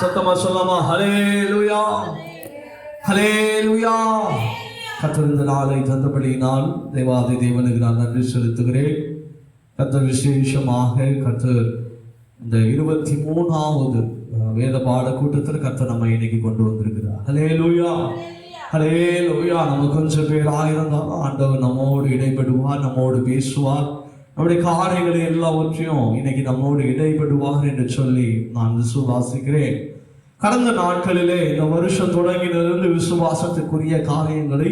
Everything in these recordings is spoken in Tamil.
சத்தமா சொல்லாமா? ஹல்லேலூயா, ஹல்லேலூயா. கர்த்தர் இந்த நாளை தந்தபடியினால் தேவாதி தேவனுக்கு நான் நன்றி செலுத்துகிறேன். கர்த்தர் விசேஷமாக கர்த்தர் இந்த 23வது வேத பாட கூட்டத்தில் கர்த்தர் நம்ம இன்னைக்கு கொண்டு வந்திருக்கிறார். ஹல்லேலூயா, ஹல்லேலூயா. நம்ம கொஞ்சம் பேராக இருந்தாலும் ஆண்டவர் நம்மோடு இடைப்படுவார், நம்மோடு பேசுவார், நம்முடைய காரியங்களை எல்லாவற்றையும் இன்னைக்கு நம்மோடு இடைப்படுவார் என்று சொல்லி நான் விசுவாசிக்கிறேன். கடந்த நாட்களிலே இந்த வருஷம் தொடங்கினதிலிருந்து விசுவாசத்துக்குரிய காரியங்களை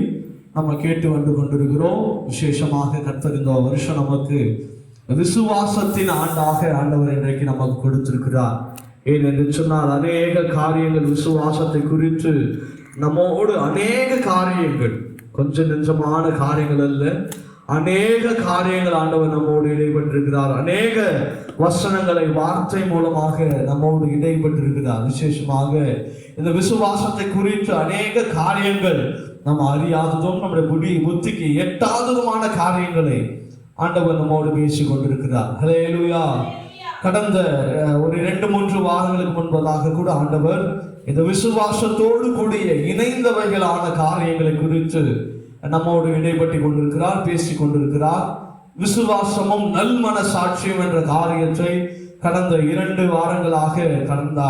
நம்ம கேட்டு வந்து கொண்டிருக்கிறோம். விசேஷமாக கர்த்தர் இந்த வருஷம் நமக்கு விசுவாசத்தின் ஆண்டாக ஆண்டவர் இன்றைக்கு நமக்கு கொடுத்திருக்கிறார். ஏன் என்று சொன்னால் அநேக காரியங்கள் விசுவாசத்தை குறித்து நம்மோடு அநேக காரியங்கள், கொஞ்சம் நெஞ்சமான காரியங்கள் அல்ல, அநேக காரியங்கள் ஆண்டவர் நம்மோடு இடைப்பட்டிருக்கிறார். அநேக வசனங்களை வார்த்தை மூலமாக நம்மோடு இடைப்பட்டிருக்கிறார். விசேஷமாக இந்த விசுவாசத்தை குறித்து அநேக காரியங்கள் நம்ம அறியாததும் நம்முடைய புத்திக்கு எட்டாததுமான காரியங்களை ஆண்டவர் நம்மோடு பேசி கொண்டிருக்கிறார். ஹல்லேலூயா. கடந்த ஒரு 2-3 வாரங்களுக்கு முன்பதாக கூட ஆண்டவர் இந்த விசுவாசத்தோடு கூடிய இணைந்தவைகளான காரியங்களை குறித்து நம்மோடு இடைப்பட்டு கொண்டிருக்கிறார், பேசி கொண்டிருக்கிறார். விசுவாசமும் நல்மன சாட்சியம் என்ற காரியத்தை கடந்த 2 வாரங்களாக கடந்த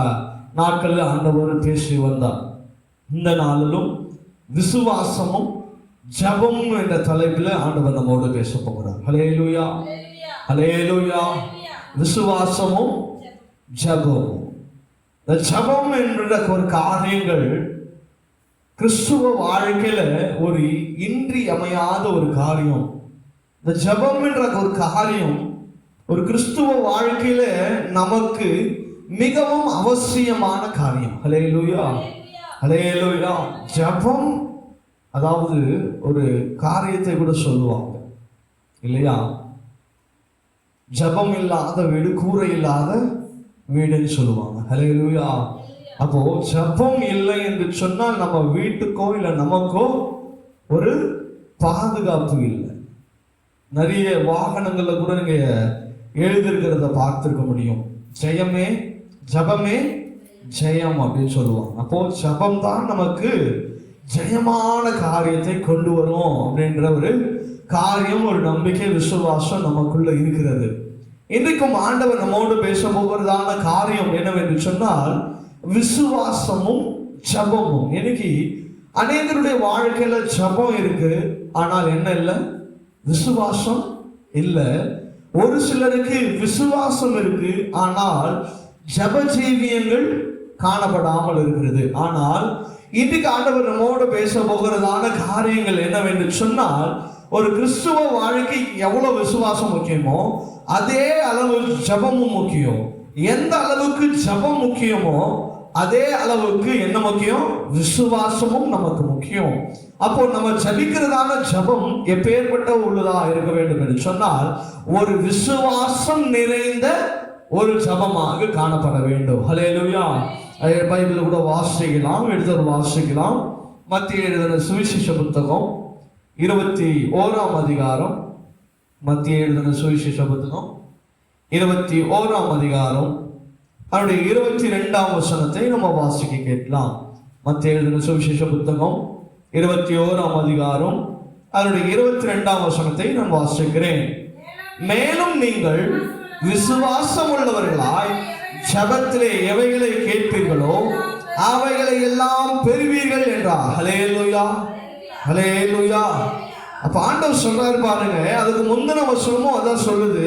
நாட்களில் ஆண்டவர் பேசி வந்தார். இந்த நாளிலும் விசுவாசமும் ஜெபம் என்ற தலைப்பில் ஆண்டவர் நம்மோடு பேச போகிறார். ஹல்லேலூயா, ஹல்லேலூயா. விசுவாசமும் ஜெபமும், இந்த ஜெபம் என்ற ஒரு காரியங்கள் கிறிஸ்துவ வாழ்க்கையில ஒரு இன்றியமையாத ஒரு காரியம். இந்த ஜெபம் என்ற ஒரு காரியம் ஒரு கிறிஸ்துவ வாழ்க்கையில நமக்கு மிகவும் அவசியமான காரியம். ஹல்லேலூயா, ஹல்லேலூயா. ஜெபம் அதாவது ஒரு காரியத்தை கூட சொல்லுவாங்க இல்லையா? ஜெபம் இல்லாத வீடு கூரை இல்லாத வீடுன்னு சொல்லுவாங்க. ஹல்லேலூயா. அப்போ ஜெபம் இல்லை என்று சொன்னால் நம்ம வீட்டுக்கோ இல்லை நமக்கோ ஒரு பாதுகாப்பு இல்லை. நிறைய வாகனங்கள்ல கூட நீங்க எழுதிருக்கிறத பார்த்திருக்க முடியும். ஜெயமே ஜெபமே ஜெயம் அப்படின்னு சொல்லுவாங்க. அப்போ ஜெபம் தான் நமக்கு ஜெயமான காரியத்தை கொண்டு வரும் அப்படின்ற ஒரு காரியம், ஒரு நம்பிக்கை, விசுவாசம் நமக்குள்ள இருக்கிறது. இன்றைக்கும் ஆண்டவர் நம்மோடு பேச போகிறதான காரியம் என்னவென்று சொன்னால் விசுவாசமும் ஜெபமும். இன்னைக்கு அநேகருடைய வாழ்க்கையில ஜெபம் இருக்கு, ஆனால் என்ன இல்லை? விசுவாசம் இல்லை. ஒரு சிலருக்கு விசுவாசம் இருக்கு, ஆனால் ஜெப ஜீவியங்கள் காணப்படாமல் இருக்கிறது. ஆனால் இன்றைக்கு ஆண்டவர் நம்மோடு பேச போகிறதான காரியங்கள் என்னவென்று சொன்னால், ஒரு கிறிஸ்துவ வாழ்க்கை எவ்வளவு விசுவாசம் முக்கியமோ அதே அளவு ஜெபமும் முக்கியம். எந்த அளவுக்கு ஜெபம் முக்கியமோ அதே அளவுக்கு என்ன முக்கியம்? விசுவாசமும் நமக்கு முக்கியம். அப்போ நம்ம ஜபிக்கிறதான ஜெபம் எப்பேற்பட்ட உள்ளதா இருக்க வேண்டும் என்று சொன்னால் ஒரு விசுவாசம் நிறைந்த ஒரு ஜெபமாக காணப்பட வேண்டும். ஹல்லேலூயா. பைபிள் கூட வாசிக்கலாம், எடுத்து வாசிக்கலாம். மத்திய எழுதின சுவிசேஷ புத்தகம் 21ஆம் அதிகாரம். மத்திய எழுதின சுவிசேஷ புத்தகம் 21ஆம் அதிகாரம் அவருடைய 22ஆம் வசனத்தை நம்ம வாசிக்க கேட்கலாம். மத்திய எழுதின சுவிசேஷ புத்தகம் 21ஆம் அதிகாரம் அவருடைய 22ஆம் வசனத்தை நான் வாசிக்கிறேன். மேலும் நீங்கள் விசுவாசம் உள்ளவர்களாய் ஜெபத்திலே எவைகளை கேட்பீர்களோ அவைகளை எல்லாம் பெறுவீர்கள் என்றார். ஹல்லேலூயா, ஹல்லேலூயா. அப்ப ஆண்டவர் சொல்றாரு பாருங்க, அதுக்கு முந்தின வசனமும் அதான் சொல்லுது.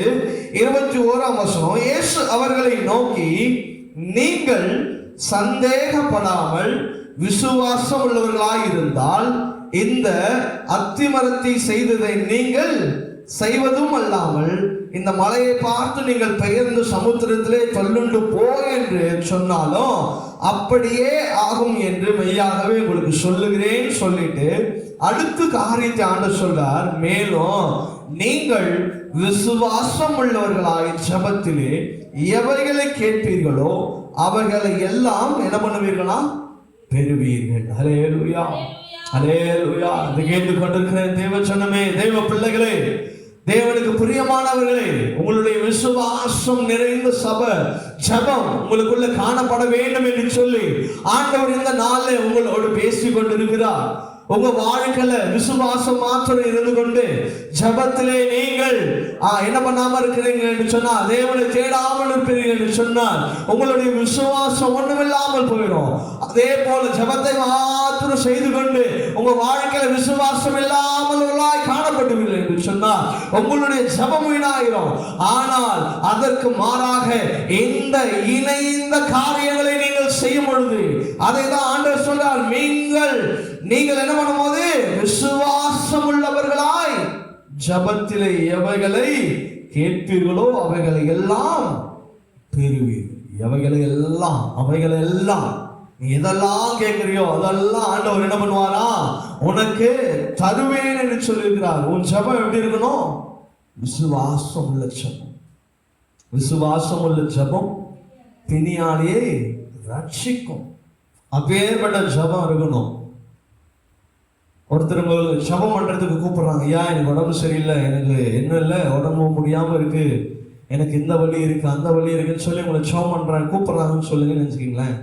21ஆம் வசனம், இயேசு அவர்களை நோக்கி, நீங்கள் சந்தேகப்படாமல் விசுவாசம் உள்ளவர்களாய் இருந்தால் இந்த அத்திமரத்தை செய்ததை நீங்கள் செய்வதும் அல்லாமல் இந்த மலையை பார்த்து நீங்கள் பெயர்ந்து சமுத்திரத்திலே தள்ளுண்டு போ என்று சொன்னாலும் அப்படியே ஆகும் என்று மெய்யாகவே உங்களுக்கு சொல்லுகிறேன் சொல்லிட்டு அடுத்த காரியத்தை ஆண்டவர் சொல்றார். மேலும் நீங்கள் விசுவாசம் உள்ளவர்களாய் ஜெபத்திலே எவைகளை கேட்பீர்களோ அவைகளை எல்லாம் என்ன பண்ணுவீர்களா? பெறுவீர்கள். ஹல்லேலூயா, ஹல்லேலூயா. இது கேட்டுக் கொண்டிருக்கிற தேவ ஜனமே, தேவ பிள்ளைகளே, தேவனுக்கு பிரியமானவர்களே, உங்களுடைய விசுவாசம் நிறைந்த சபை ஜெபம் உங்களுக்குள்ள காணப்பட வேண்டும் என்று சொல்லி ஆண்டவர் இந்த நாளில் உங்களோடு பேசிக் கொண்டிருக்கிறார். உங்க வாழ்க்கையில விசுவாசம் மாத்திரம் இருந்து கொண்டு ஜெபத்திலே நீங்கள் என்ன பண்ணாம இருக்கிறீங்க என்று சொன்னா, தேவனை தேடாமல் இருப்பீர்கள் என்று சொன்னால் உங்களுடைய விசுவாசம் ஒண்ணுமில்லாமல் போயிடும். அதே போல ஜெபத்தை மாத்திரம் செய்து கொண்டு உங்க வாழ்க்கையில விசுவாசம் இல்லாமல் காணப்பட்டுவில்லை என்று சொன்னால் உங்களுடைய ஜெபம் வீணாயிரும். ஆனால் அதற்கு மாறாக இந்த இணைந்த காரியங்களை நீங்கள் செய்யும் பொழுது, அதை தான் ஆண்டவர் சொல்றார், நீங்கள் என்ன பண்ணும்போது விசுவாசம் உள்ளவர்களாய் ஜெபத்திலே எவைகளை கேட்பீர்களோ அவைகளை எல்லாம் பெறுவீர்கள். அவைகளை எல்லாம் நீ எதெல்லாம் கேட்கிறியோ அதெல்லாம் ஆண்டவர் என்ன பண்ணுவாரா, உனக்கு தருவேன் என்று சொல்லியிருக்கிறார். உன் ஜெபம் எப்படி இருக்கணும்? விசுவாசம் உள்ள ஜெபம். விசுவாசம் உள்ள ஜெபம் பிணியாளியை ரட்சிக்கும். அப்பேற்பட்ட ஜெபம் இருக்கணும். ஒருத்தர் ஜெபம் பண்றதுக்கு கூப்பிடுறாங்க, ஐயா எனக்கு உடம்பு சரியில்லை, எனக்கு என்ன இல்லை, உடம்பு முடியாம இருக்கு, எனக்கு இந்த வலி இருக்கு அந்த வலி இருக்குன்னு சொல்லி உங்களை ஜெபம் பண்றாங்க, கூப்பிடுறாங்கன்னு சொல்லுங்கன்னு நினைச்சுக்கீங்களேன்.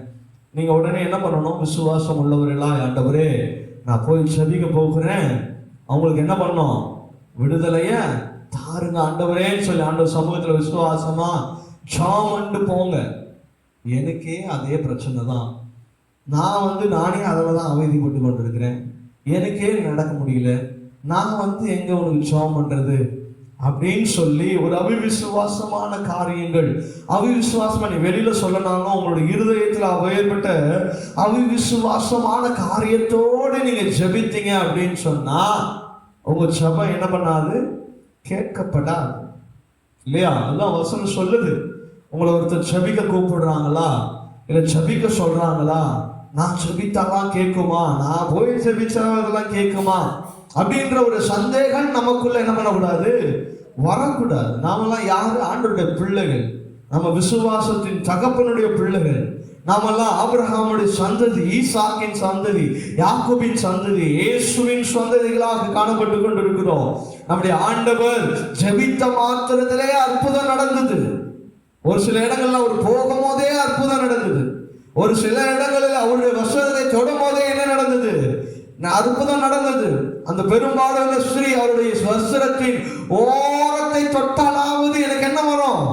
நீங்க உடனே என்ன பண்ணணும்? விசுவாசம் உள்ளவர்களா, ஆண்டவரே நான் போய் ஜெபிக்க போகிறேன், அவங்களுக்கு என்ன பண்ணணும்? விடுதலைய தாருங்க ஆண்டவரேன்னு சொல்லி ஆண்டவர் சமூகத்துல விசுவாசமா ஜெபம் பண்ணிட்டு போங்க. எனக்கே அதே பிரச்சனை தான், நானே அதில் தான் அவதிப்பட்டு கொண்டிருக்கிறேன், எனக்கே நடக்க முடியல, நான் எங்க உனக்கு ஜெபம் பண்றது அப்படின்னு சொல்லி ஒரு அவிவிசுவாசமான காரியங்கள், அவிவிசுவாசமா நீ வெளியில சொல்லனாலும் உங்களுடைய இருதயத்தில் ஏற்பட்ட அவிவிசுவாசமான காரியத்தோடு நீங்க ஜெபித்தீங்க அப்படின்னு சொன்னா உங்க ஜெபம் என்ன பண்ணாது? கேட்கப்படாது. இல்லையா? அதான் வசனம் சொல்லுது. உங்களை ஒருத்தர் ஜெபிக்க கூப்பிடுறாங்களா, இல்ல ஜெபிக்க சொல்றாங்களா, நான் ஜெபித்தாலாம் கேட்குமா, நான் போய் ஜெபிச்சா அதெல்லாம் கேட்குமா அப்படின்ற ஒரு சந்தேகம் நமக்குள்ள என்ன பண்ணக்கூடாது? வரக்கூடாது. நாமெல்லாம் யாரு? ஆண்டவருடைய பிள்ளைகள், நம்ம விசுவாசத்தின் தகப்பனுடைய பிள்ளைகள். நாமெல்லாம் ஆபிரகாமுடைய சந்ததி, ஈசாக்கின் சந்ததி, யாக்கோபின் சந்ததி, இயேசுவின் சந்ததிகளாக காணப்பட்டு கொண்டிருக்கிறோம். நம்முடைய ஆண்டவர் ஜெபித்த மாத்திரத்திலே அற்புதம் நடந்தது. ஒரு சில இடங்கள்ல அவர் போகும் போதே அற்புதம் நடந்தது. ஒரு சில இடங்களில் அவருடைய வசனத்தை தொடும் போதே என்ன நடந்தது? அற்புதம் நடந்தது. அந்த பெரும்பாலான ஸ்ரீ அவருடைய வஸ்திரத்தின் ஓரத்தை தொட்டாலாவது எனக்கு என்ன வரும்?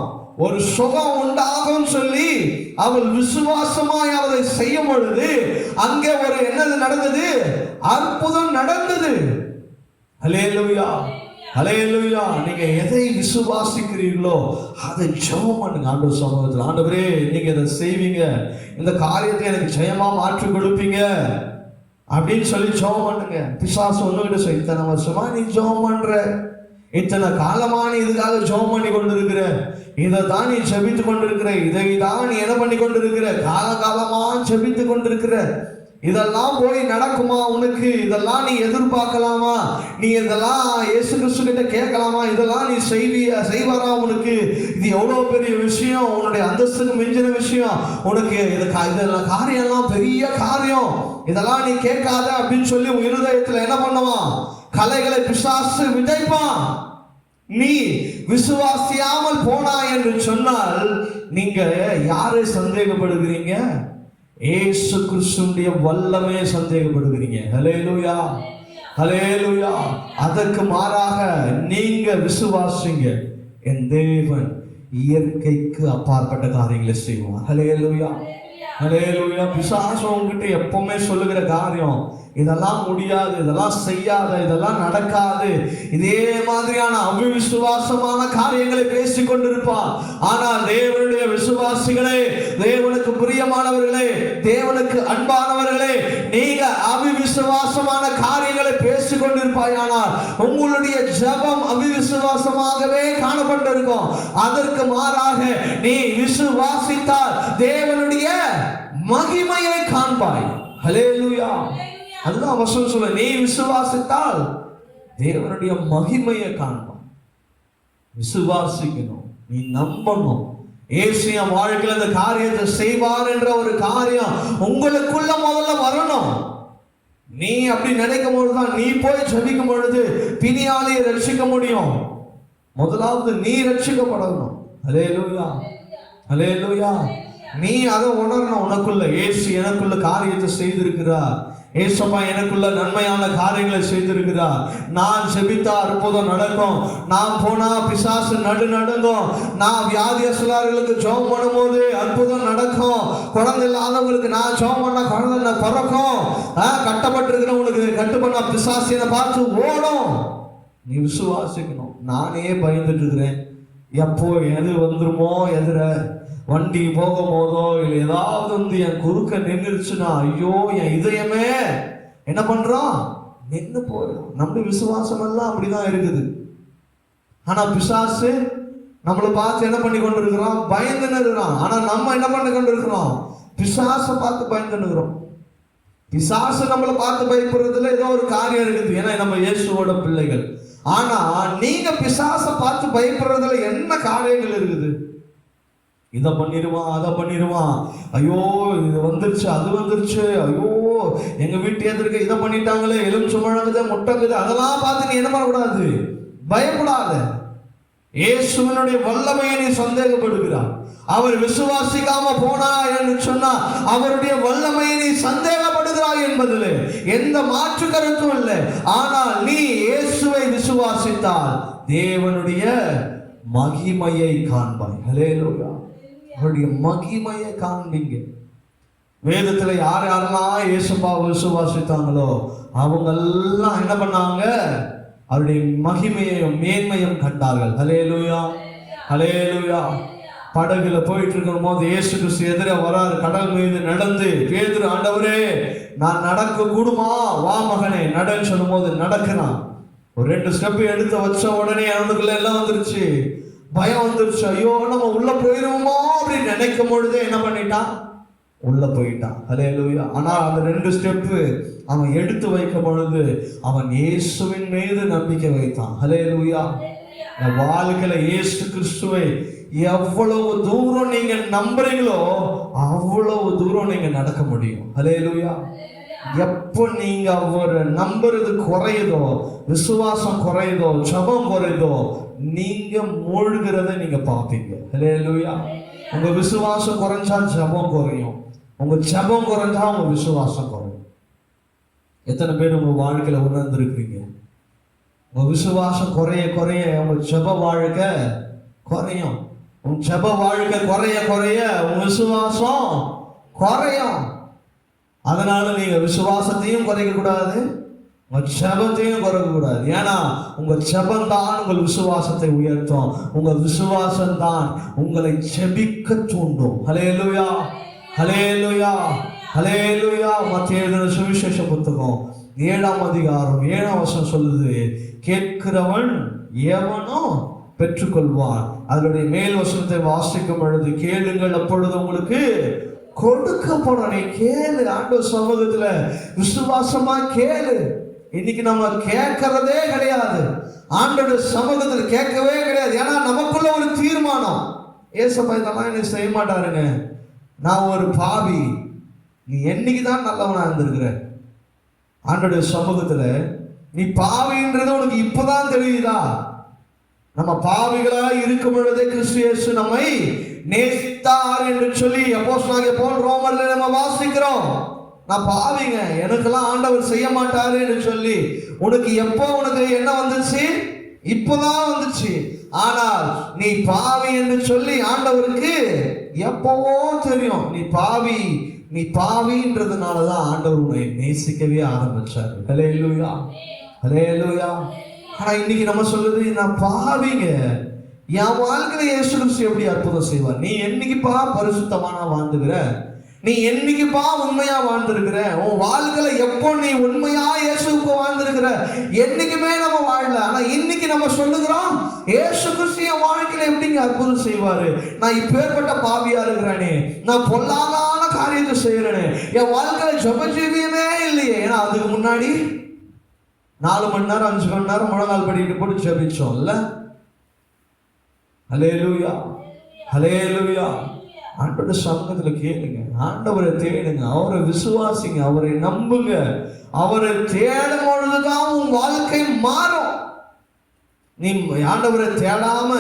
ஒரு சுகம் உண்டாகும் சொல்லி அவள் விசுவாசமாய் அவரை செய்யும் பொழுது அங்கே ஒரு என்னது நடந்தது? அற்புதம் நடந்தது. ஹல்லேலூயா, ஹல்லேலூயா. நீங்க எதை விசுவாசிக்கிறீர்களோ அதை ஜெபம் பண்ணுங்க ஆண்டவர் சமூகத்தில். ஆண்டவரே நீங்க இதை செய்வீங்க, இந்த காரியத்தை எனக்கு ஜெயமா மாற்றி கொடுப்பீங்க அப்படின்னு சொல்லி ஜெபம் பண்ணுங்க. பிசாசு ஒண்ணுகிட்ட சொல்லி, இத்தனை வருஷமா நீ ஜெபம் பண்ற, இத்தனை காலமா நீ இதுக்காக ஜெபம் பண்ணி கொண்டிருக்கிற, இதை தான் நீ ஜெபித்து கொண்டிருக்கிற, இதை தான் நீ என்ன பண்ணி கொண்டிருக்கிற, காலகாலமா ஜெபித்து கொண்டிருக்கிற, இதெல்லாம் போய் நடக்குமா உனக்கு? இதெல்லாம் நீ எதிர்பார்க்கலாமா? நீ இதெல்லாம் இயேசு கிறிஸ்து கிட்ட கேட்கலாமா? இதெல்லாம் நீ செய்வாரா உனக்கு? இது எவ்வளவு பெரிய விஷயம், உன்னுடைய அந்தஸ்துக்கு மிஞ்சின விஷயம், உனக்கு இதெல்லாம் காரியம்லாம் பெரிய காரியம், இதெல்லாம் நீ கேட்காத அப்படின்னு சொல்லி உன் இருதயத்துல என்ன பண்ணுவான்? கலைகளை பிசாசு விதைப்பான். நீ விசுவாசியாமல் போனாய் என்று சொன்னால் நீங்க யாரை சந்தேகப்படுகிறீங்க? இயேசு கிறிஸ்துவினுடைய வல்லமையை சந்தேகப்படுகிறீங்க. ஹல்லேலூயா, ஹல்லேலூயா. அதற்கு மாறாக நீங்க விசுவாசிங்க, என் தேவன் இயற்கைக்கு அப்பாற்பட்ட காரியங்களை செய்வான். ஹல்லேலூயா, ஹல்லேலூயா. பிசாசு உங்ககிட்ட எப்பவுமே சொல்லுகிற காரியம், இதெல்லாம் முடியாது, இதெல்லாம் செய்யாத, இதெல்லாம் நடக்காது, இதே மாதிரியான அவிசுவாசமான காரியங்களை பேசிக் கொண்டிருப்பான். ஆனால் தேவனுடைய விசுவாசிகளே, தேவனுக்கு பிரியமானவர்களே, தேவனுக்கு அன்பானவர்களே, நீங்க அவிசுவாசமான காரியங்களை பேசிக் கொண்டிருப்பாயானால் உங்களுடைய ஜெபம் அவிசுவாசமாகவே காணப்பட்டிருக்கும். அதற்கு மாறாக நீ விசுவாசித்தால் தேவனுடைய மகிமையை காண்பாய். ஹல்லேலூயா. அதுதான் வசனம் சொல்ல, நீ விசுவாசித்தால் தேவனுடைய மகிமையை காண்பான். விசுவாசிக்கணும், நீ நம்பணும். இயேசு என் வாழ்க்கையில் அந்த காரியத்தை செய்வார் என்ற ஒரு காரியம் உங்களுக்குள்ள முதல்ல வரணும். நீ அப்படி நினைக்கும் பொழுதுதான் நீ போய் ஜெபிக்கும் பொழுது பிணியாளியை ரட்சிக்க முடியும். முதலாவது நீ ரட்சிக்கப்படணும். ஹல்லேலூயா, ஹல்லேலூயா. நீ அதை உணரணும். உனக்குள்ள இயேசு எனக்குள்ள காரியத்தை செய்திருக்கிறார். ஏசப்பா எனக்குள்ள நன்மையான காரியங்களை செய்திருக்கிறார். நான் செபித்தா அற்புதம் நடக்கும். நான் போனா பிசாசு நடுங்கும். நான் வியாதியஸ்தர்களுக்கு ஜெபம் பண்ணும்போது அற்புதம் நடக்கும். குழந்தை இல்லாதவங்களுக்கு நான் ஜெபம் பண்ணா குழந்தை பிறக்கும். கட்டப்பட்டிருக்கிறவங்களுக்கு கட்டு பண்ணா பிசாசினை பார்த்து ஓடும். நீ விசுவாசிக்கணும். நானே பயந்துட்டு இருக்கிறேன், எப்போ எது வந்துருமோ, எதிர வண்டி போகும் போதோ இல்லை ஏதாவது வந்து என் குறுக்க நின்றுச்சுன்னா ஐயோ என் இதயமே என்ன பண்றான், நின்று போயிடும். நம்ம விசுவாசம் எல்லாம் அப்படிதான் இருக்குது. ஆனா பிசாசு நம்மளை பார்த்து என்ன பண்ணி கொண்டு இருக்கிறோம், பயந்துன்னு இருக்கிறோம். ஆனா நம்ம என்ன பண்ணி கொண்டு இருக்கிறோம், பிசாசை பார்த்து பயந்துன்னு இருக்கிறோம். பிசாசு நம்மளை பார்த்து பயப்படுறதுல ஏதோ ஒரு காரியம் இருக்குது, ஏன்னா நம்ம இயேசுவோட பிள்ளைகள். ஆனா நீங்க பிசாசை பார்த்து பயப்படுறதுல என்ன காரியங்கள் இருக்குது? இதை பண்ணிடுவான், அதை பண்ணிடுவான், ஐயோ இது வந்துருச்சு, அது வந்துருச்சு, ஐயோ எங்க வீட்டு எதிர்க்க இதை பண்ணிட்டாங்களே, எலுமிச்சை முழங்குது, முட்டைங்குது, அதெல்லாம் பார்த்து நீ என்ன பண்ணக்கூடாது, பயப்படாத. இயேசுவினுடைய வல்லமையை நீ சந்தேகப்படுகிறார். அவர் விசுவாசிக்காம போனா என்று சொன்னா அவருடைய வல்லமையை நீ சந்தேகப்படுகிறாய் என்பதில் எந்த மாற்று கருத்தும் இல்லை. ஆனால் நீ இயேசுவை விசுவாசித்தால் தேவனுடைய மகிமையை காண்பாய். ஹல்லேலூயா. அவருடைய மகிமையை காண்பீங்க. வேதத்துல யார் யாரெல்லாம் இயேசுவை விசுவாசித்தாங்களோ அவங்க எல்லாம் என்ன பண்ணாங்க, அவருடைய மகிமையையும் மேன்மையும் கண்டார்கள். ஹல்லேலூயா, ஹல்லேலூயா. படகுல போயிட்டு இருக்கும் போது இயேசு கிறிஸ்து எதிர வராரு, கடல் மீது நடந்து. பேதுரு, ஆண்டவரே நான் நடக்க கூடுமா, வா மகனே நடன்னு சொல்லும் போது நடக்கிறான். ஒரு 2 ஸ்டெப் எடுத்து வச்ச உடனே அவனுக்குள்ள எல்லாம் வந்துருச்சு, பயம் வந்துருச்சு. ஐயோ நம்ம உள்ள போயிருவோமோ அப்படின்னு நினைக்கும் பொழுதே என்ன பண்ணிட்டான், உள்ள போயிட்டான். ஹல்லேலூயா. ஆனா அந்த 2 ஸ்டெப்பு அவன் எடுத்து வைக்கும் பொழுது அவன் இயேசுவின் மீது நம்பிக்கை வைத்தான். ஹல்லேலூயா. வாழ்க்கையில இயேசு கிறிஸ்துவை எவ்வளவு தூரம் நீங்க நம்புறீங்களோ அவ்வளவு தூரம் நீங்க நடக்க முடியும். ஹல்லேலூயா. எப்போ நீங்க அவரை நம்புறது குறையுதோ, விசுவாசம் குறையுதோ, ஜெபம் குறையுதோ, நீங்க மூழ்கிறத நீங்க பார்ப்பீங்க. ஹல்லேலூயா. உங்க விசுவாசம் குறைஞ்சா ஜெபம் குறையும், உங்க ஜெபம் குறைஞ்சா உங்க விசுவாசம் குறையும். எத்தனை பேர் உங்க வாழ்க்கையில உணர்ந்திருக்கிறீங்க, உங்க விசுவாசம் குறைய குறைய உங்க ஜெப வாழ்க்கை குறையும். உங்க ஜெப வாழ்க்கை குறைய குறைய உங்க விசுவாசம் குறையும். அதனால நீங்க விசுவாசத்தையும் குறைக்க கூடாது, உங்க ஜெபத்தையும் குறைக்க கூடாது. ஏன்னா உங்க ஜெபம் தான் உங்கள் விசுவாசத்தை உயர்த்தும், உங்க விசுவாசம் தான் உங்களை ஜெபிக்க தூண்டும். ஹல்லேலூயா, ஹல்லேலூயா, ஹல்லேலூயா. மத்தேயு எழுதின சுவிசேஷ புத்தகம் 7ஆம் அதிகாரம் 7ஆம் வசனம் சொல்லுது, கேட்கிறவன் எவனோ பெற்றுக்கொள்வான். அதனுடைய மேல் வசனத்தை வாசிக்கும் பொழுது, கேளுங்கள் அப்பொழுது உங்களுக்கு கொடுக்கப்படும். நீ கேளு, ஆண்டவர் சமூகத்துல விசுவாசமா கேளு. இன்னைக்கு நம்ம கேட்கறதே கிடையாது, ஆண்டவர் சமூகத்துல கேட்கவே கிடையாது. ஏன்னா நமக்குள்ள ஒரு தீர்மானம், ஏசப்பா இதெல்லாம் எனக்கு செய்ய மாட்டாருங்க, நான் ஒரு பாவி. நீ என்னைக்குதான் நல்லவனா இருந்திருக்கிற? ஆண்டவர் சமூகத்துல நீ பாவின்றது உனக்கு இப்பதான் தெரியுதா? நம்ம பாவிகளா இருக்கும் பொழுதே கிறிஸ்து இயேசு நம்மை நேசித்தார் என்று சொல்லி அப்போஸ்தலனாகிய பவுல் ரோமர்ல நம்ம வாசிக்கிறோம். நான் பாவிங்க, எனக்கெல்லாம் ஆண்டவர் செய்ய மாட்டாரு என்று சொல்லி உனக்கு எப்போ உனக்கு என்ன வந்துச்சு? இப்போதான் வந்துச்சு. ஆனால் நீ பாவி என்று சொல்லி ஆண்டவருக்கு எப்பவோ தெரியும். நீ பாவி, நீ பாவின்றதுனாலதான் ஆண்டவர் உன்னை நேசிக்கவே ஆரம்பிச்சாரு. ஹல்லேலூயா, ஹல்லேலூயா. ஆனா இன்னைக்கு நம்ம சொல்லுது, நான் பாவிங்க, என் வாழ்க்கையில இயேசு கிறிஸ்து எப்படி அற்புதம் செய்வார்? நீ என்னைக்குப்பா பரிசுத்தமானா வாழ்ந்துகிற? நீ என்னைக்குப்பா உண்மையா வாழ்ந்திருக்கிற? உன் வாழ்க்கையில எப்போ நீ உண்மையா இயேசுக்கு வாழ்ந்திருக்கிற? என்னைக்குமே நம்ம வாழல. ஆனா இன்னைக்கு நம்ம சொல்லுகிறோம், இயேசு கிறிஸ்து என் வாழ்க்கையில எப்படிங்க அற்புதம் செய்வாரு? நான் இப்பேற்பட்ட பாவியா இருக்கிறேனே, நான் பொல்லாதான காரியத்தை செய்யறேனே, என் வாழ்க்கையில ஜெப ஜீவியமே இல்லையே. ஏன்னா அதுக்கு முன்னாடி 4 மணி நேரம் 5 மணி நேரம் முழங்கால் படிக்கிட்டு போட்டு ஜெபிச்சோம்ல. ஹல்லேலூயா, ஹல்லேலூயா. ஆண்டவருடைய சமூகத்துல கேளுங்க, ஆண்டவரை தேடுங்க, அவரை விசுவாசிங்க, அவரை நம்புங்க. அவரை தேடும் பொழுதுதான் உன் வாழ்க்கை மாறும். நீ ஆண்டவரை தேடாம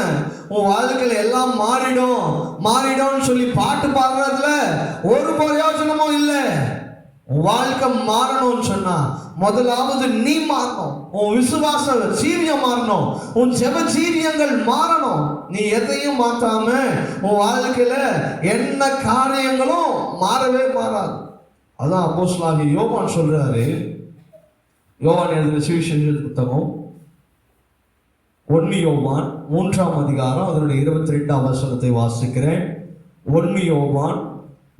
உன் வாழ்க்கையில எல்லாம் மாறிடும் சொல்லி பாட்டு பாடுறதுல ஒரு பிரயோஜனமும் இல்லை. உன் வாழ்க்கை மாறணும்னு சொன்னா முதலாவது நீ மாறணும். உன் விசுவாச ஜீவியம் மாறணும். உன் ஜெப ஜீவியங்கள் மாறணும். நீ எதையும் மாத்தாம உன் வாழ்க்கையில என்ன காரியங்களும் மாறவே மாறாது. அதான் அப்போஸ்தலனாகிய யோவான் சொல்றாரு. யோவான் எழுதின சுவிசேஷ புத்தகம் 1 யோவான் 3ஆம் அதிகாரம் அதனுடைய 22ஆம் வசனத்தை வாசிக்கிறேன். 1 யோவான்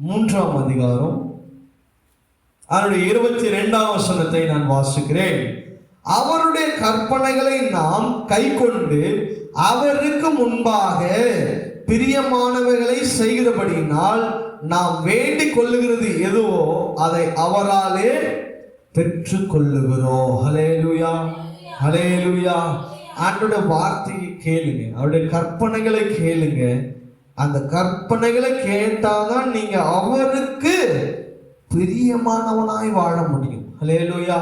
3ஆம் அதிகாரம் அதனுடைய 22ஆம் வசனத்தை நான் வாசிக்கிறேன். அவருடைய கற்பனைகளை நாம் கைக்கொண்டு அவருக்கு முன்பாக பிரியமானவைகளை செய்கிறபடியினால் நாம் வேண்டிக் கொள்ளுகிறது எதுவோ அதை அவராலே பெற்று கொள்ளுகிறோம். ஹல்லேலூயா, ஹல்லேலூயா. ஆண்டோட வார்த்தையை கேளுங்க, அவருடைய கற்பனைகளை கேளுங்க. அந்த கற்பனைகளை கேட்டாதான் நீங்க அவருக்கு பிரியமானவனாய் வாழ முடியும். ஹல்லேலூயா,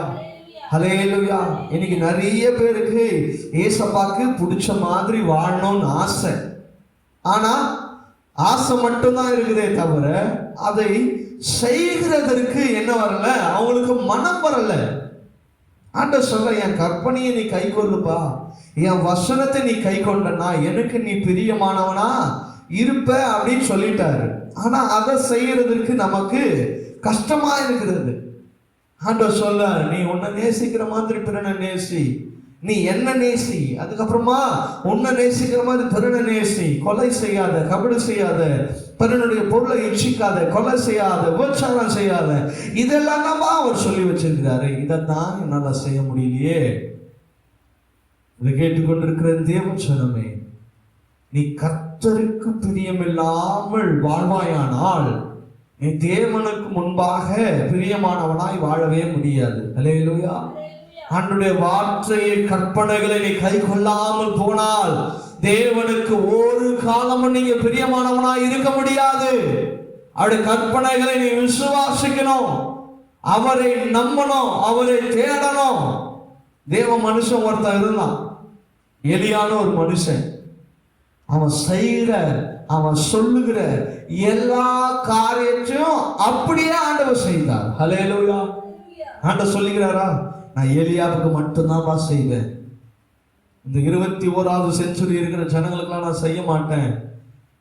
ஹல்லேலூயா. இன்னைக்கு நிறைய பேருக்கு ஏசப்பாக்கு பிடிச்ச மாதிரி வாழணும்னு ஆசை. ஆனா ஆசை மட்டும்தான் இருக்குதே தவிர அதை செய்கிறதற்கு என்ன வரல, அவங்களுக்கு மனம் வரல. ஆண்டவர் சொல்ற, என் கற்பனையை நீ கை கொள்ளுப்பா, என் வசனத்தை நீ கை கொண்டனா எனக்கு நீ பிரியமானவனா இருப்ப அப்படின்னு சொல்லிட்டாரு. ஆனா அதை செய்யறதுக்கு நமக்கு கஷ்டமா இருக்கிறது. ஆண்டவர் சொல்ல, நீ உன்னை நேசிக்கிற மாதிரி பிறனை நேசி, நீ என்ன நேசி, அதுக்கப்புறமா உன்னை நேசிக்கிற மாதிரி பிறனை நேசி, கொலை செய்யாத, கபடு செய்யாத, பிறனுடைய பொருளை இச்சிக்காத, கொலை செய்யாத, விபச்சாரம் செய்யாத, இதெல்லாம் தான் அவர் சொல்லி வச்சிருக்கிறாரு. இதைத்தான் என்னால செய்ய முடியலையே. இதை கேட்டுக்கொண்டிருக்கிற தேவச்சனமே, நீ கர்த்தருக்கு பிரியமில்லாமல் வாழ்வாயானால் நீ தேவனுக்கு முன்பாக பிரியமானவனாய் வாழவே முடியாது. அல்லேலூயா. ஆண்டவருடைய வார்த்தையை கற்பனைகளை நீ கை கொள்ளாமல் போனால் தேவனுக்கு ஒரு காலமும் நீங்க பிரியமானவனாய் இருக்க முடியாது. அவருடைய கற்பனைகளை நீ விசுவாசிக்கணும், அவரை நம்பணும், அவரை தேடணும். தேவ மனுஷன் ஒருத்தன் இருந்தான், எலியான ஒரு மனுஷன். அவன் செய்கிற, அவன் சொல்லுகிற எல்லா காரியத்தையும் அப்படியே ஆண்டவர் செய்தார். ஹல்லேலூயா. ஆண்டவர் சொல்லுகிறாரா, நான் ஏலியாவுக்கு மட்டும்தான் செய்வேன், இந்த 21வது செஞ்சுரி இருக்கிற ஜனங்களுக்கெல்லாம் நான் செய்ய மாட்டேன்,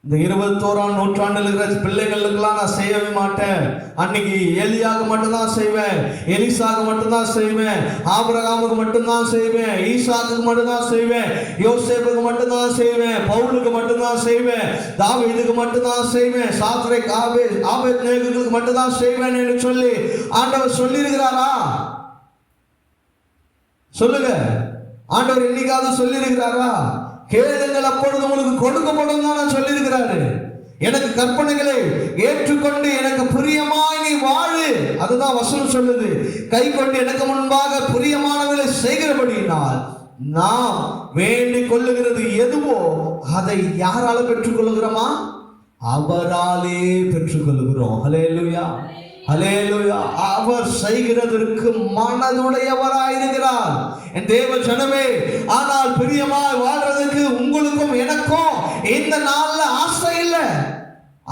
இந்த 21ஆம் நூற்றாண்டில் இருக்கிற பிள்ளைகளுக்கெல்லாம் நான் செய்யவே மாட்டேன். அன்னைக்கு ஏலியாவுக்கு மட்டும்தான் செய்வேன், எலிசாவுக்கு மட்டும்தான் செய்வேன், ஆபிரகாமுக்கு மட்டும்தான் செய்வேன், ஈசாக்கு மட்டும்தான் செய்வேன், யோசேப்புக்கு மட்டும்தான் செய்வேன், பவுலுக்கு மட்டும்தான் செய்வேன், தாவீதுக்கு மட்டும்தான் செய்வேன், சாத்ரேக் ஆபேத்நேகோவுக்கு மட்டும்தான் செய்வேன் என்று சொல்லி ஆண்டவர் சொல்லியிருக்கிறாரா? சொல்லுங்க, ஆண்டவர் என்னைக்காவது சொல்லியிருக்கிறாரா? கேளுங்கள் அப்பொழுது உங்களுக்கு கொடுக்கப்படும் தான் சொல்லியிருக்கிறாரு. எனக்கு கற்பனைகளை ஏற்றுக்கொண்டு எனக்கு பிரியமாய் நீ வாழு, அதுதான் வசனம் சொல்லுது. கை கொண்டு எனக்கு முன்பாக பிரியமானவர்களை செய்கிறபடியினால் நாம் வேண்டிக் கொள்ளுகிறது எதுவோ அதை யாரால பெற்றுக்கொள்ளுகிறோமா? அவராலே பெற்றுக்கொள்ளுகிறோம். ஹல்லேலூயா, ஹல்லேலூயா. அவர் செய்கிறதற்கு மனதுடையவராயிருக்கிறார் என் தேவ ஜனமே. ஆனால் பிரியமாய் வாழ்றதுக்கு உங்களுக்கும் எனக்கும் இந்த நாள்ல ஆசை இல்லை.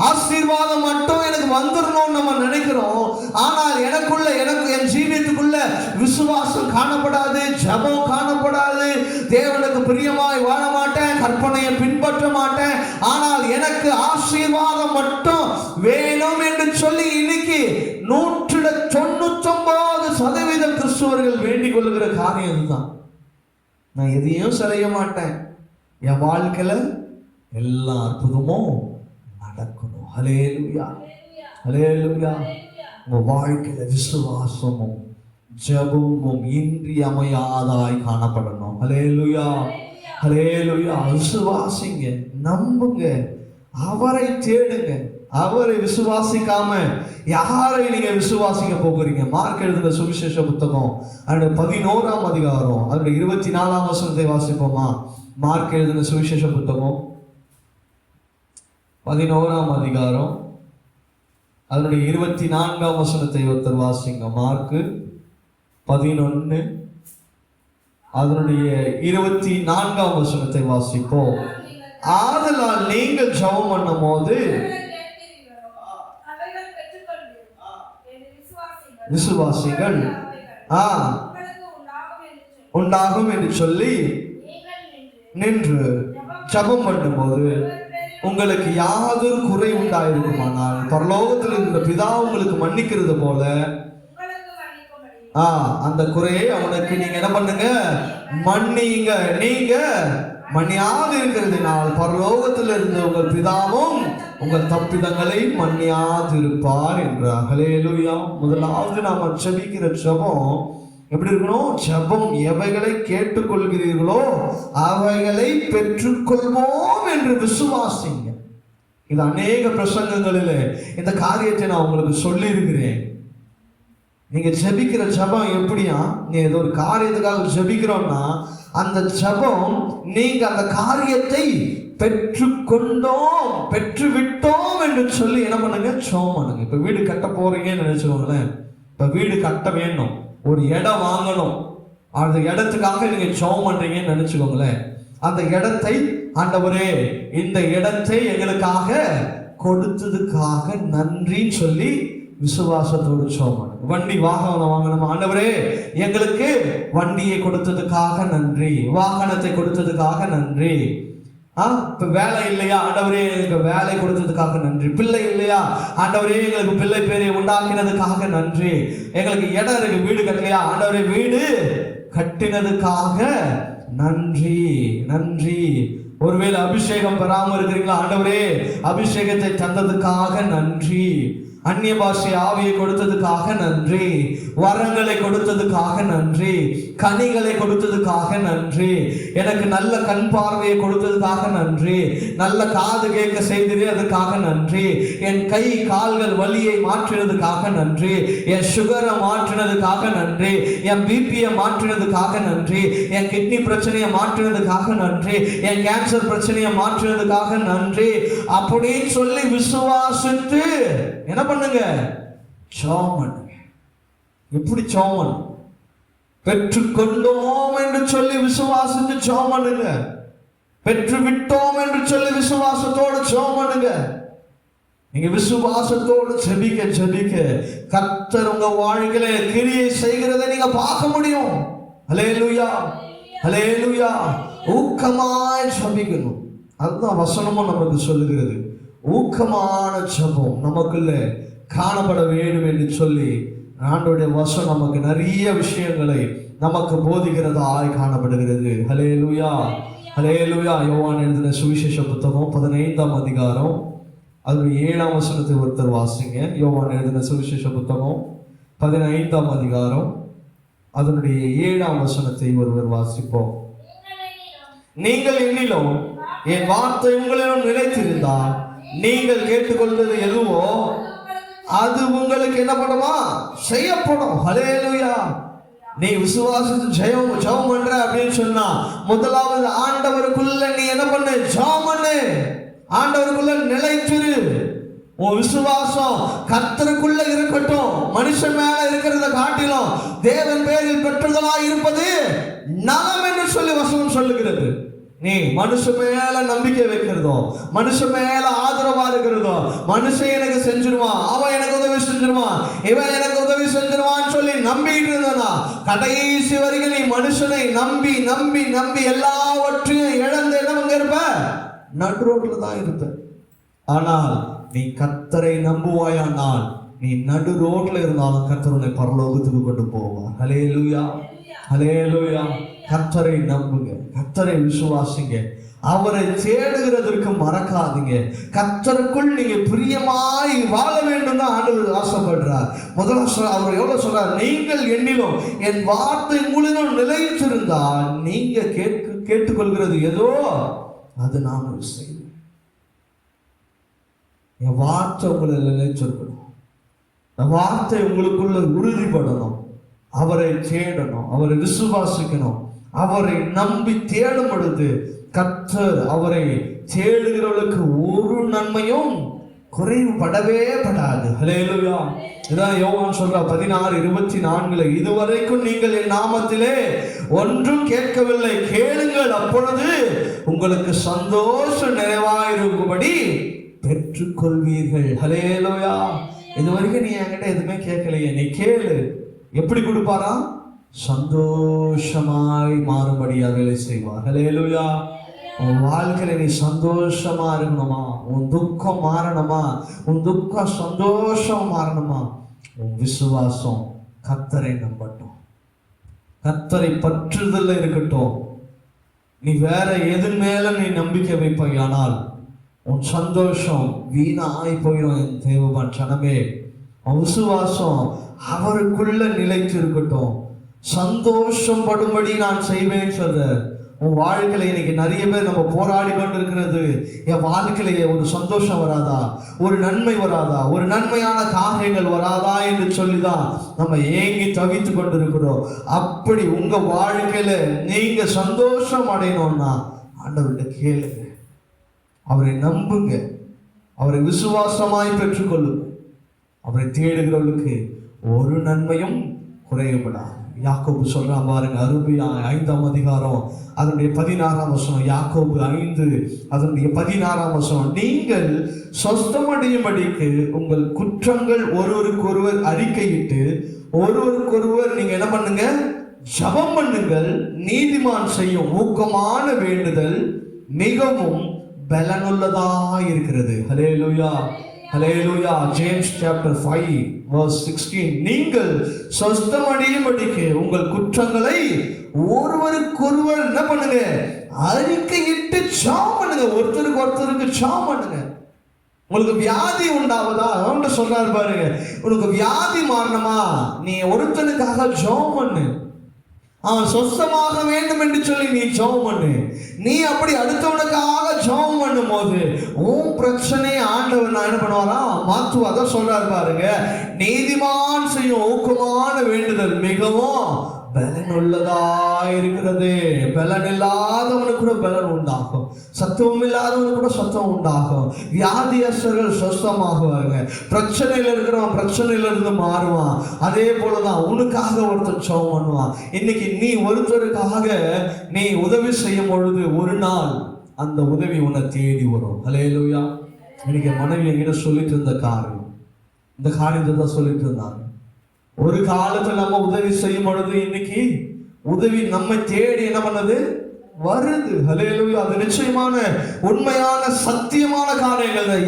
ஆசீர்வாதம் மட்டும் எனக்கு வந்துடணும்னு நம்ம நினைக்கிறோம். ஆனால் எனக்கு என் ஜீவியத்துக்குள்ள விசுவாசம் காணப்படாது, ஜெபம் காணப்படாது, தேவனுக்கு பிரியமாய் வாழ மாட்டேன், கற்பனையை பின்பற்ற மாட்டேன். ஆனால் எனக்கு ஆசீர்வாதம் மட்டும் வேணும் என்று சொல்லி இன்னைக்கு 99% கிறிஸ்துவர்கள் வேண்டிக் கொள்ளுகிற காரியம் இதுதான். நான் எதையும் செய்ய மாட்டேன், என் வாழ்க்கையில எல்லா அற்புதமும் நடக்கணும். ஹல்லேலூயா, ஹல்லேலூயா. உங்க வாழ்க்கையில விசுவாசமும் ஜெபமும் இன்றியமையாதாய் காணப்படணும். ஹல்லேலூயா, ஹல்லேலூயா. விசுவாசிங்க, நம்புங்க, அவரை தேடுங்க. அவரை விசுவாசிக்காம யாரை நீங்க விசுவாசிக்க போகிறீங்க? மார்க் எழுதின சுவிசேஷ புத்தகம் அதனுடைய 11ஆம் அதிகாரம் அதனுடைய 24ஆம் வசனத்தை வாசிப்போமா? மார்க் எழுதின சுவிசேஷ புத்தகம் 11ஆம் அதிகாரம் அதனுடைய 24ஆம் வசனத்தை ஒருத்தர் வாசிங்க. மார்க்கு 11. அதனுடைய 24ஆம் வசனத்தை வாசிப்போம். ஆதலால் நீங்கள் ஜெபம் பண்ணும் போது விசுவாசிகள் உண்டாகும் என்று சொல்லி நின்று ஜெபம் பண்ணும்போது உங்களுக்கு யாதொரு குறை உண்டாயிருக்குமானால் பரலோகத்தில் இருக்கிற பிதா உங்களுக்கு மன்னிக்கிறது போல அந்த குறையை அவனுக்கு நீங்க என்ன பண்ணுங்க, மன்னிங்க. நீங்க மன்னியாது இருக்கிறதுனால் பரலோகத்தில் இருந்த உங்கள் பிதாவும் உங்கள் தப்பிதங்களை மன்னியாது இருப்பார் என்றார். ஹல்லேலூயா. முதலாவது நாம ஜெபிக்கிற ஜெபம் எப்படி இருக்கணும்? ஜெபம் எவைகளை கேட்டுக்கொள்கிறீர்களோ அவைகளை பெற்றுக்கொள்வோம் என்று விசுவாசிங்க. இது அநேக பிரசங்கங்களில் இந்த காரியத்தை நான் உங்களுக்கு சொல்லி இருக்கிறேன். நீங்க ஜெபிக்கிற ஜெபம் எப்படியா? நீ ஏதோ ஒரு காரியத்துக்காக ஜெபிக்கிறோம்னா அந்த ஜெபம் நீங்க அந்த காரியத்தை பெற்றுக்கொண்டோம் பெற்று விட்டோம் என்று சொல்லி என்ன பண்ணுங்க, ஜெபம் பண்ணுங்க. இப்ப வீடு கட்ட போறீங்கன்னு நினைச்சுக்கோங்களேன். இப்ப வீடு கட்ட வேணும், ஒரு இடம் வாங்கணும், அந்த இடத்துக்காக நீங்க ஜெபம் பண்றீங்கன்னு நினைச்சுக்கோங்களேன். அந்த இடத்தை ஆண்டவரே இந்த இடத்தை எங்களுக்காக கொடுத்ததுக்காக நன்றின்னு சொல்லி விசுவாசத்தோடு ஜெபம். வண்டி வாகனம் வாங்கணும், ஆண்டவரே எங்களுக்கு வண்டியை கொடுத்ததுக்காக நன்றி, வாகனத்தை கொடுத்ததுக்காக நன்றி. இப்ப வேலை இல்லையா, ஆண்டவரே எங்களுக்கு வேலை கொடுத்ததுக்காக நன்றி. பிள்ளை இல்லையா, ஆண்டவரே எங்களுக்கு பிள்ளை பேரை உண்டாக்கினதுக்காக நன்றி. எங்களுக்கு இடம் இருக்கு, வீடு கட்டலையா, ஆண்டவரே வீடு கட்டினதுக்காக நன்றி நன்றி. ஒருவேளை அபிஷேகம் பெறாம இருக்கிறீங்களா, ஆண்டவரே அபிஷேகத்தை தந்ததுக்காக நன்றி. அந்நிய பாஷை ஆவியை கொடுத்ததுக்காக நன்றி. வரங்களை கொடுத்ததுக்காக நன்றி. கனிகளை கொடுத்ததுக்காக நன்றி. எனக்கு நல்ல கண் பார்வையை கொடுத்ததுக்காக நன்றி. நல்ல காது கேட்க செய்ததே அதுக்காக நன்றி. என் கை கால்கள் வலியை மாற்றினதுக்காக நன்றி. என் சுகரை மாற்றினதுக்காக நன்றி. என் பிபியை மாற்றினதுக்காக நன்றி. என் கிட்னி பிரச்சனையை மாற்றினதுக்காக நன்றி. என் கேன்சர் பிரச்சனையை மாற்றினதுக்காக நன்றி. அப்படின்னு சொல்லி விசுவாசித்து என்ன பண்ணுங்க, ஜெபம் பண்ணுங்க. எப்படி ஜெபம்? பெற்றுக்கொண்டோம் என்று சொல்லி விசுவாசித்து ஜெபம் பண்ணுங்க. பெற்று விட்டோம் என்று சொல்லி விசுவாசத்தோடு ஜெபம் பண்ணுங்க. நீங்க விசுவாசத்தோடு ஜெபிக்க ஜெபிக்க கர்த்தர் உங்க வாழ்க்கையில கிரியை செய்கிறதை நீங்க பார்க்க முடியும். ஹல்லேலூயா ஹல்லேலூயா. ஊக்கமாய் ஜெபிக்கணும். அதுதான் வசனமும் நமக்கு சொல்லுகிறது. ஊக்கமான ஜெபம் நமக்குள்ள காணப்பட வேண்டும் என்று சொல்லி ஆண்டவருடைய வசனம் நமக்கு நிறைய விஷயங்களை நமக்கு போதிக்கிறதாய் காணப்படுகிறது. ஹல்லேலூயா ஹல்லேலூயா. யோவான் எழுதின சுவிசேஷ புத்தகம் 15ஆம் அதிகாரம் அதனுடைய 7ஆம் வசனத்தை ஒருத்தர் வாசிங்க. யோவான் எழுதின சுவிசேஷ புத்தகம் 15ஆம் அதிகாரம் அதனுடைய 7ஆம் வசனத்தை ஒருவர் வாசிப்போம். நீங்கள் என்னிலும் என் வார்த்தை உங்களிடம் நிலைத்திருந்தால் நீங்கள் கேட்டுக்கொள்வது எதுவோ அது உங்களுக்கு என்ன பண்ணுமா, செய்யப்படும். ஹல்லேலூயா. நீ விசுவாசித்து ஜெபம் பண்ற அப்படின்னு சொன்னா முதலாவது ஆண்டவருக்குள்ள நீ என்ன பண்ணு, ஜெபம் பண்ணு. ஆண்டவருக்குள்ள நிலைச்சிரு. உன் விசுவாசம் கர்த்தருக்குள்ள இருக்கட்டும். மனுஷன் மேல இருக்கிறத காட்டிலும் தேவன் பேரில் பெற்றதலாய் இருப்பது நலம் என்று சொல்லி வசனம் சொல்லுகிறது. நீ மனுஷன் மேல நம்பிக்கை வைக்கிறதோ, மனுஷன் மேல ஆதரவா இருக்கிறதோ, மனுஷன் எனக்கு செஞ்சிருவான், அவன் எனக்கு உதவி செஞ்சிருவான், இவன் எனக்கு உதவி செஞ்சிருவான்னு சொல்லி நம்பிட்டு இருந்தா கடைசி வரைக்கும் நீ மனுஷனை நம்பி நம்பி நம்பி எல்லாவற்றையும் இழந்து என்ன இருப்ப, நடு ரோட்ல தான் இருப்ப. ஆனால் நீ கர்த்தரை நம்புவாயானால் நீ நடு ரோட்ல இருந்தாலும் கர்த்தர் உன்னை பரலோகத்துக்கு கொண்டு போவார். ஹல்லேலூயா ஹல்லேலூயா. கர்த்தரை நம்புங்க, கர்த்தரை விசுவாசிங்க, அவரை தேடுகிறதற்கு மறக்காதீங்க. கர்த்தருக்குள் நீங்க பிரியமாய் வாழ வேண்டும் தான் ஆண்டவர் ஆசைப்படுறார். முதல்ல அவர் எவ்வளவு சொல்றார், நீங்கள் என்னிலும் என் வார்த்தை உங்களிடம் நிலைத்திருந்தால் நீங்க கேட்டுக்கொள்கிறது ஏதோ அது நான் செய்வேன். என் வார்த்தை உங்களை நிலைச்சிருக்கணும், என் வார்த்தை உங்களுக்குள்ள உறுதிப்படணும். அவரை தேடணும், அவரை விசுவாசிக்கணும். அவரை நம்பி தேடும் பொழுது கர்த்தர் அவரை தேடுகிறவர்களுக்கு ஒரு நன்மையும் குறைவுபடவே படாது. ஹல்லேலூயா. இதான் யோவான் சொல்ற 16:24, இதுவரைக்கும் நீங்கள் என் நாமத்திலே ஒன்றும் கேட்கவில்லை, கேளுங்கள், அப்பொழுது உங்களுக்கு சந்தோஷம் நிறைவாயிருக்கும்படி பெற்றுக்கொள்வீர்கள். ஹல்லேலூயா. இதுவரைக்கும் நீ என்கிட்ட எதுவுமே கேட்கலையே, நீ கேளு. எப்படி கொடுப்பாரா? சந்தோஷமாய் மாறும்படியாக வேலை செய்வார். ஹல்லேலூயா. உன் வாழ்க்கையில நீ சந்தோஷமா இருக்கணுமா? உன் துக்கம் மாறணுமா? உன் துக்கம் சந்தோஷம் மாறணுமா? உன் விசுவாசம் கர்த்தரை நம்பட்டும், கர்த்தரை பற்றுதல் இருக்கட்டும். நீ வேற எது மேல நீ நம்பிக்கை வைப்பாயானால் உன் சந்தோஷம் வீணாய் போயிடும். என் தேவபான் சனமே, உன் விசுவாசம் அவருக்குள்ள நிலைத்து இருக்கட்டும். சந்தோஷம் படும்படி நான் செய்வேன் சொல்ற உன் வாழ்க்கையில இன்னைக்கு நிறைய பேர் நம்ம போராடி கொண்டு இருக்கிறது, என் வாழ்க்கையிலேயே ஒரு சந்தோஷம் வராதா, ஒரு நன்மை வராதா, ஒரு நன்மையான காரியங்கள் வராதா என்று சொல்லிதான் நம்ம ஏங்கி தவித்து கொண்டு இருக்கிறோம். அப்படி உங்க வாழ்க்கையில நீங்க சந்தோஷம் அடையணும்னா ஆண்டவர்கிட்ட கேளுங்க, அவரை நம்புங்க, அவரை விசுவாசமாய் பெற்றுக்கொள்ளுங்க. அவரை தேடுகிறவர்களுக்கு ஒரு நன்மையும் குறையப்படாது. யாக்கோபு சொல்றான் பாருங்க, அருமையா 5ஆம் அதிகாரம் அதனுடைய 16ஆம் வசனம். யாக்கோபு 5 அதனுடைய 16ஆம் வசனம், நீங்கள் சொஸ்தமடையும்படிக்கு உங்கள் குற்றங்கள் ஒருவருக்கொருவர் அறிக்கையிட்டு ஒருவருக்கொருவர் நீங்க என்ன பண்ணுங்க, ஜெபம் பண்ணுங்கள். நீதிமான் செய்யும் ஊக்கமான வேண்டுதல் மிகவும் பலனுள்ளதா இருக்கிறது. Hallelujah, hallelujah. James chapter 5 verse 16, நீங்கள் சொஸ்தமடையும்படிக்கு உங்கள் குற்றங்களை ஒருவருக்கொருவர் என்ன பண்ணுங்க, அறிக்கையிட்டு ஜெபம் பண்ணுங்க. ஒருத்தருக்கு ஜெபம் பண்ணுங்க. உங்களுக்கு வியாதி உண்டாவதா? அவன்கிட்ட சொல்றாரு பாருங்க, உனக்கு வியாதி மாறணுமா, நீ ஒருத்தனுக்காக ஜெபம் பண்ணு. அவன் சொஸ்தமாக வேண்டும் என்று சொல்லி நீ ஜெபம் பண்ணு. நீ அப்படி அடுத்தவனுக்காக ஜெபம் பண்ணும் போது உன் பிரச்சனை ஆண்டவர் என்ன பண்ணுவாரா, மாற்றுவாத சொல்றாரு பாருங்க. நீதிமான் செய்யும் ஊக்கமான வேண்டுதல் மிகவும் பலனுள்ளதா இருக்கிறது. பலன் இல்லாதவனுக்கு கூட பலன் உண்டாகும், சத்துவம் இல்லாதவனுக்கு கூட சத்துவம் உண்டாகும். வியாதியஸ்தர்கள் சொஸ்தமாகுவாங்க, பிரச்சனையில இருக்கிறவன் பிரச்சனையில இருந்து மாறுவான். அதே போலதான் உனக்காக ஒருத்தர் ஜெபம் பண்ணுவான். இன்னைக்கு நீ ஒருத்தருக்காக நீ உதவி செய்யும் பொழுது ஒரு நாள் அந்த உதவி உன்னை தேடி வரும். ஹல்லேலூயா. இன்னைக்கு மனைவி என்கிட்ட சொல்லிட்டு இருந்த காரியம், இந்த காரியத்தை தான் சொல்லிட்டு இருந்தாங்க. ஒரு காலத்துல நம்ம உதவி செய்யும் பொழுது இன்னைக்கு உதவி நம்ம தேடி என்ன பண்ணது வருது. ஹல்லேலூயா. அது நிச்சயமான உண்மையான சத்தியமான காரியங்கள்.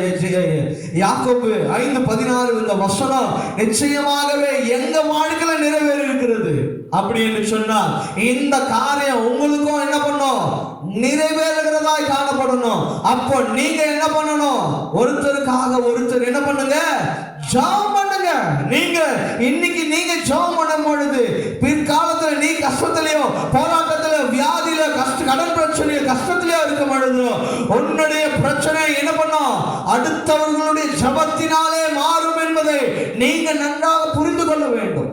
யாக்கோபு 5:16 இந்த வசனம் நிச்சயமாகவே எங்க வாழ்க்கையில நிறைவேறி இருக்கிறது. அப்படி என்று சொன்னால் இந்த காரியம் உங்களுக்கும் என்ன பண்ணும், நிறைவேறுகிறதாய் காணப்படணும். அப்போ நீங்க என்ன பண்ணணும், ஒருத்தருக்காக ஒருத்தர் என்ன பண்ணுங்க, ஜெபம் பண்ணுங்க. நீங்க இன்னைக்கு நீங்க ஜெபம் பண்ணும் பொழுது பிற்காலத்துல நீ கஷ்டத்திலேயோ போராட்டத்திலோ வியாதியில கடன் பிரச்சனையோ கஷ்டத்திலேயோ இருக்கும் பொழுது உன்னுடைய பிரச்சனை என்ன பண்ணும், அடுத்தவர்களுடைய ஜெபத்தினாலே மாறும் என்பதை நீங்க நன்றாக புரிந்து கொள்ள வேண்டும்.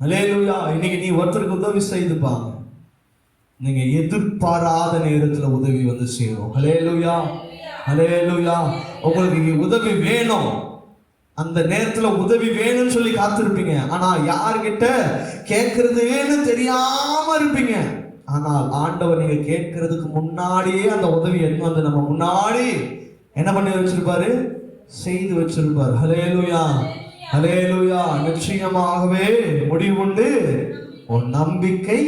ஹல்லேலூயா. இன்னைக்கு நீ ஒருத்தருக்கு உதவி செய்துப்பாங்க, நீங்க எதிர்பாராத நேரத்துல உதவி வந்து சேரும். ஹல்லேலூயா, ஹல்லேலூயா. உங்களுக்கு உதவி வேணும், அந்த நேரத்துல உதவி வேணும்னு சொல்லி காத்திருப்பீங்க. ஆனா யார்கிட்ட கேட்கறதுன்னு தெரியாம இருப்பீங்க. ஆனால் ஆண்டவர் நீங்க கேட்கறதுக்கு முன்னாடியே அந்த உதவி என்ன வந்து நம்ம முன்னாடி என்ன பண்ணி வச்சிருப்பாரு, செய்து வச்சிருப்பாரு. ஹல்லேலூயா, ஹல்லேலூயா. நிச்சயமாகவே முடிவுண்டு உன் நம்பிக்கை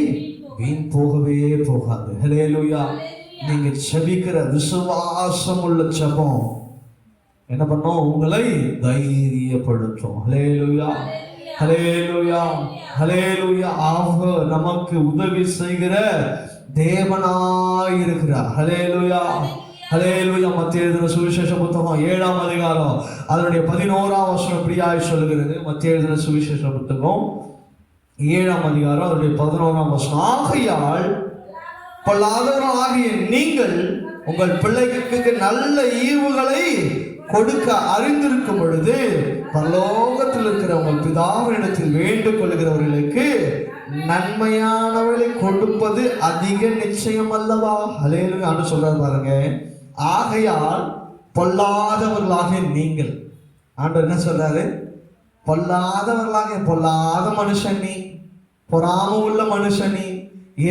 வீண் போகவே போகாது. ஹல்லேலூயா. நீங்க ஜெபிக்கிற விசுவாசம் உள்ள ஜெபம் என்ன பண்ணும், உங்களை தைரியப்படுத்தும். ஹல்லேலூயா, ஹல்லேலூயா, ஹல்லேலூயா. ஆக நமக்கு உதவி செய்கிற தேவனாய் இருக்கிறார். ஹல்லேலூயா, ஹல்லேலூயா. மத்திய எழுதின சுவிசேஷ புத்தகம் 7ஆம் அதிகாரம் அதனுடைய 11ஆம் வசனம் இப்படியாய் சொல்லுகிறது. மத்திய எழுதின சுவிசேஷ புத்தகம் 7ஆம் அதிகாரம் அதனுடைய 11ஆம் வசனம், ஆகையால் பொல்லாதவர்களாகிய நீங்கள் உங்கள் பிள்ளைகளுக்கு நல்ல ஈவுகளை கொடுக்க அறிந்திருக்கும் பொழுது பரலோகத்தில் இருக்கிற உங்கள் பிதாவினிடத்தில் வேண்டிக் கொள்கிறவர்களுக்கு நன்மையானவர்களை கொடுப்பது அதிக நிச்சயம் அல்லவா? ஹல்லேலூயா சொல்றாரு பாருங்க. ஆகையால் பொல்லாதவர்களாக நீங்கள். ஆண்டவர் என்ன சொல்றாரு? பொல்லாதவர்களாக, பொல்லாத மனுஷன் நீ, பொறாம உள்ள மனுஷன் நீ,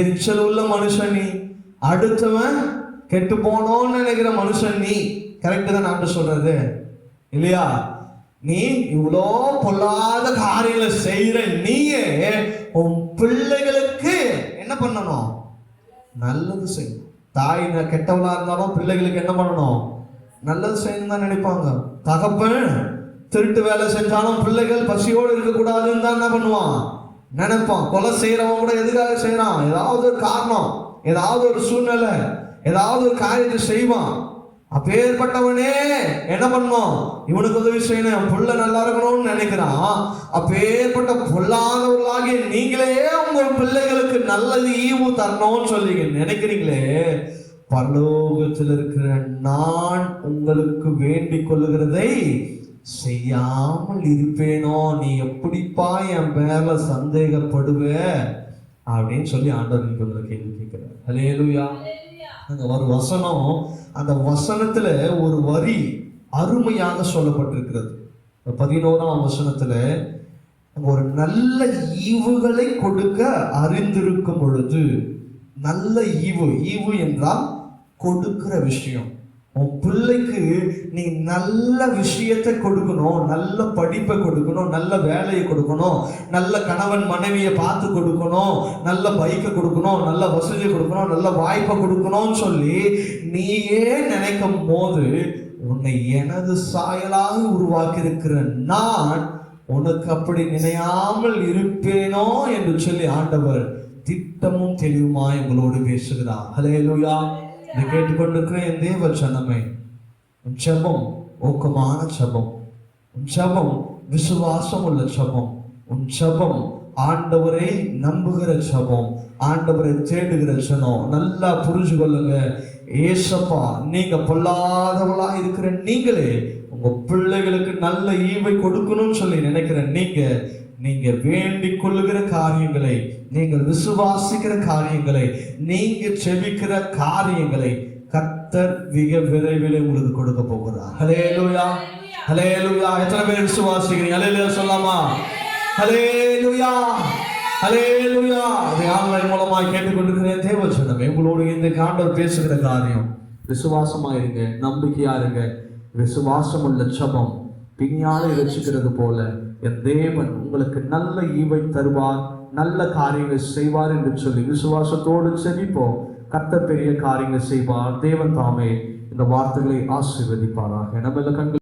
எரிச்சல் உள்ள மனுஷன் நீ, அடுத்தவன் கெட்டு போனோன்னு நினைக்கிற மனுஷன் நீ. கரெக்டு தான் ஆண்டவர் சொல்றது இல்லையா? நீ இவ்வளோ பொல்லாத காரியங்களை செய்யற நீயே உன் பிள்ளைகளுக்கு என்ன பண்ணணும்? நல்லது செய்யணும். தாய் கெட்டவளா இருந்தாலும் பிள்ளைகளுக்கு என்ன பண்ணணும்? நல்லது செய்யணும் தான் நினைப்பாங்க. தகப்பன் திருட்டு வேலை செஞ்சாலும் பிள்ளைகள் பசியோடு இருக்கக்கூடாதுன்னு தான் என்ன பண்ணுவான்? நினைப்பான். கொலை செய்யறவன் கூட எதுக்காக செய்யறான்? ஏதாவது ஒரு காரணம், ஏதாவது ஒரு சூழ்நிலை, ஏதாவது ஒரு காரியத்தை செய்வான். அப்பேற்பட்டவனே என்ன பண்ணும்? இவனுக்கு உதவி செய்யணும், புள்ள நல்லா இருக்கணும்னு நினைக்கிறான். அப்பேற்பட்ட பொல்லாதவர்களாகிய நீங்களே உங்கள் பிள்ளைகளுக்கு நல்லது ஈவு தரணும்னு சொல்லி நினைக்கிறீங்களே, பரலோகத்தில் இருக்கிற நான் உங்களுக்கு வேண்டிக் கொள்ளுகிறதை செய்யாமல் இருப்பேனோ? நீ எப்படிப்பா என் மேல சந்தேகப்படுவ அப்படின்னு சொல்லி ஆண்டவர் உங்களை கேள்வி கேட்கிறார். ஹல்லேலூயா. அங்க ஒரு வசனம், அந்த வசனத்துல ஒரு வரி அருமையாக சொல்லப்பட்டிருக்கிறது. 11ஆம் வசனத்துல ஒரு நல்ல ஈவுகளை கொடுக்க அறிந்திருக்கும் பொழுது, நல்ல ஈவு, ஈவு என்றால் கொடுக்கிற விஷயம். உன் பிள்ளைக்கு நீ நல்ல விஷயத்தை கொடுக்கணும், நல்ல படிப்பை கொடுக்கணும், நல்ல வேலையை கொடுக்கணும், நல்ல கணவன் மனைவியை பார்த்து கொடுக்கணும், நல்ல பைக்கை கொடுக்கணும், நல்ல வசதியை கொடுக்கணும், நல்ல வாய்ப்பை கொடுக்கணும்னு சொல்லி நீயே நினைக்கும் போது, உன்னை எனது சாயலாக உருவாக்கி இருக்கிற நான் உனக்கு அப்படி நினையாமல் இருப்பேனோ என்று சொல்லி ஆண்டவர் திட்டமும் தெளிவுமாய் உங்களோடு பேசுகிறார். ஹல்லேலூயா. இதை கேட்டுக்கொண்டிருக்கிற என் தேவ ஜனமே, உன் ஜெபம் ஊக்கமான ஜெபம், உன் ஜெபம் விசுவாசம் உள்ள ஜெபம், உன் ஜெபம் ஆண்டவரை நம்புகிற ஜெபம், ஆண்டவரை தேடுகிற ஜனம். நல்லா புரிஞ்சு கொள்ளுங்க. ஏசப்பா, நீங்க பொல்லாதவளா இருக்கிற நீங்களே உங்க பிள்ளைகளுக்கு நல்ல ஈவை கொடுக்கணும்னு சொல்லி நினைக்கிற நீங்க வேண்டிக் கொள்ளுகிற காரியங்களை, நீங்கள் விசுவாசிக்கிற காரியங்களை, நீங்க செபிக்கிற காரியங்களை கர்த்தர் மிக விரைவில் உங்களுக்கு கொடுக்க போகிறார். ஹல்லேலூயா, ஹல்லேலூயா. எத்தனை பேர் விசுவாசிக்கிறீங்க? ஹல்லேலூயா சொல்லாமா? ஹல்லேலூயா, ஹல்லேலூயா. இதை ஆன்லைன் மூலமாக கேட்டுக்கொண்டிருக்கிறேன் தேவ ஜனமே, உங்களோடு இந்த ஆண்டவர் பேசுகிற காரியம் விசுவாசமா இருங்க, நம்பிக்கையா இருங்க. விசுவாசம் உள்ள ஜெபம் பின்னாலே ரட்சிக்கிறது போல என் தேவன் உங்களுக்கு நல்ல ஈவை தருவார், நல்ல காரியங்கள் செய்வார் என்று சொல்லி விசுவாசத்தோடு செபிப்போம். கர்த்தர் பெரிய காரியங்கள் செய்வார். தேவன் தாமே இந்த வார்த்தைகளை ஆசீர்வதிப்பாராக. நம்ம கண்களை